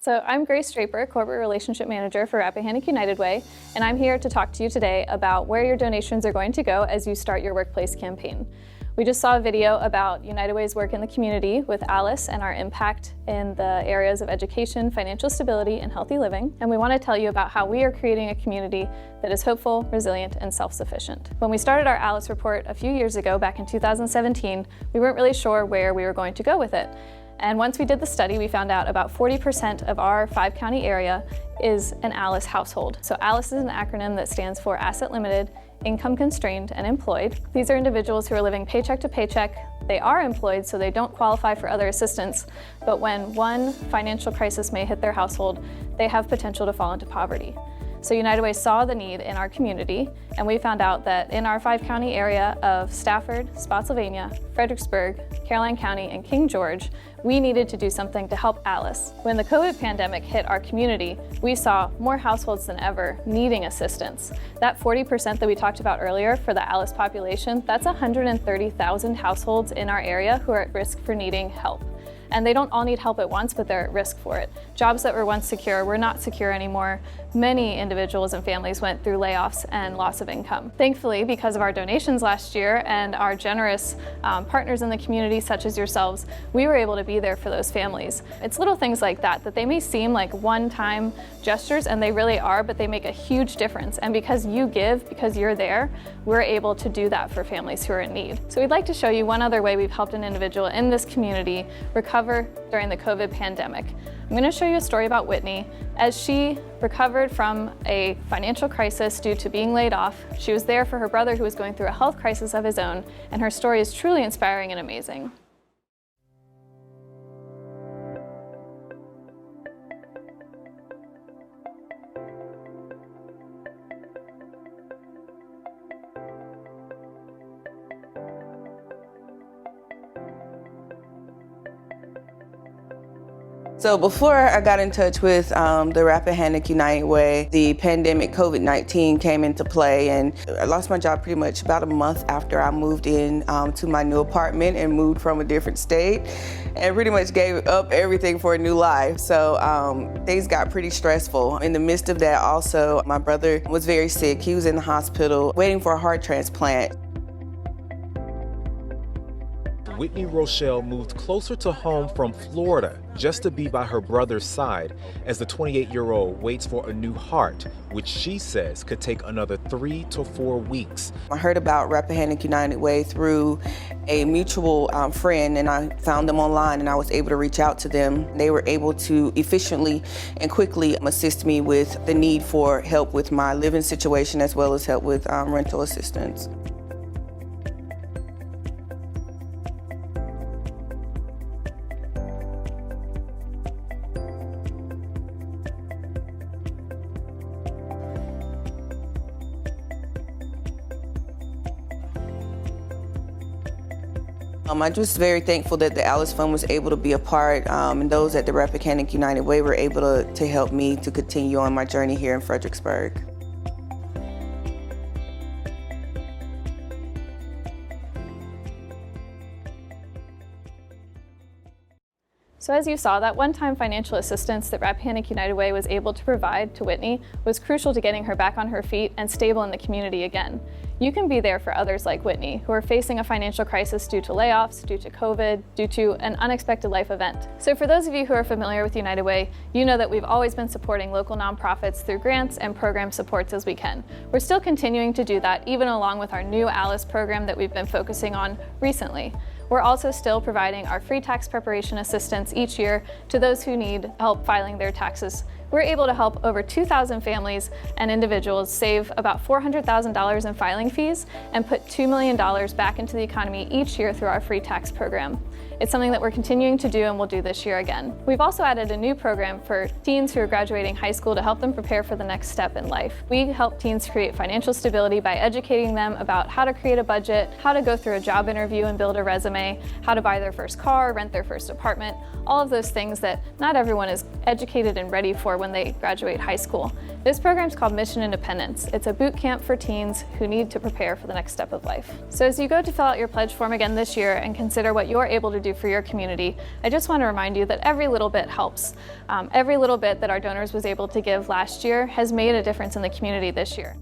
So I'm Grace Draper, Corporate Relationship Manager for Rappahannock United Way, and I'm here to talk to you today about where your donations are going to go as you start your workplace campaign. We just saw a video about United Way's work in the community with Alice and our impact in the areas of education, financial stability, and healthy living. And we want to tell you about how we are creating a community that is hopeful, resilient, and self-sufficient. When we started our Alice report a few years ago, back in 2017, we weren't really sure where we were going to go with it. And once we did the study, we found out about 40% of our 5-county area is an ALICE household. So ALICE is an acronym that stands for Asset Limited, Income Constrained, and Employed. These are individuals who are living paycheck to paycheck. They are employed, so they don't qualify for other assistance, but when one financial crisis may hit their household, they have potential to fall into poverty. So United Way saw the need in our community, and we found out that in our 5-county area of Stafford, Spotsylvania, Fredericksburg, Caroline County, and King George, we needed to do something to help Alice. When the COVID pandemic hit our community, we saw more households than ever needing assistance. That 40% that we talked about earlier for the Alice population, that's 130,000 households in our area who are at risk for needing help. And they don't all need help at once, but they're at risk for it. Jobs that were once secure were not secure anymore. Many individuals and families went through layoffs and loss of income. Thankfully, because of our donations last year and our generous partners in the community, such as yourselves, we were able to be there for those families. It's little things like that they may seem like one-time gestures, and they really are, but they make a huge difference. And because you give, because you're there, we're able to do that for families who are in need. So we'd like to show you one other way we've helped an individual in this community recover during the COVID pandemic. I'm going to show you a story about Whitney. As she recovered from a financial crisis due to being laid off, she was there for her brother who was going through a health crisis of his own, and her story is truly inspiring and amazing. So before I got in touch with the Rappahannock United Way, the pandemic COVID-19 came into play, and I lost my job pretty much about a month after I moved in to my new apartment and moved from a different state, and pretty much gave up everything for a new life. So things got pretty stressful. In the midst of that also, my brother was very sick. He was in the hospital waiting for a heart transplant. Whitney Rochelle moved closer to home from Florida just to be by her brother's side as the 28-year-old waits for a new heart, which she says could take another 3 to 4 weeks. I heard about Rappahannock United Way through a mutual friend, and I found them online, and I was able to reach out to them. They were able to efficiently and quickly assist me with the need for help with my living situation as well as help with rental assistance. I'm just very thankful that the Alice Fund was able to be a part, and those at the Rappahannock United Way were able to help me to continue on my journey here in Fredericksburg. So as you saw, that one-time financial assistance that Rappahannock United Way was able to provide to Whitney was crucial to getting her back on her feet and stable in the community again. You can be there for others like Whitney, who are facing a financial crisis due to layoffs, due to COVID, due to an unexpected life event. So for those of you who are familiar with United Way, you know that we've always been supporting local nonprofits through grants and program supports as we can. We're still continuing to do that, even along with our new ALICE program that we've been focusing on recently. We're also still providing our free tax preparation assistance each year to those who need help filing their taxes. We're able to help over 2,000 families and individuals save about $400,000 in filing fees and put $2 million back into the economy each year through our free tax program. It's something that we're continuing to do and we'll do this year again. We've also added a new program for teens who are graduating high school to help them prepare for the next step in life. We help teens create financial stability by educating them about how to create a budget, how to go through a job interview and build a resume, how to buy their first car, rent their first apartment, all of those things that not everyone is educated and ready for when they graduate high school. This program is called Mission Independence. It's a boot camp for teens who need to prepare for the next step of life. So as you go to fill out your pledge form again this year and consider what you're able to do for your community, I just want to remind you that every little bit helps. Every little bit that our donors was able to give last year has made a difference in the community this year.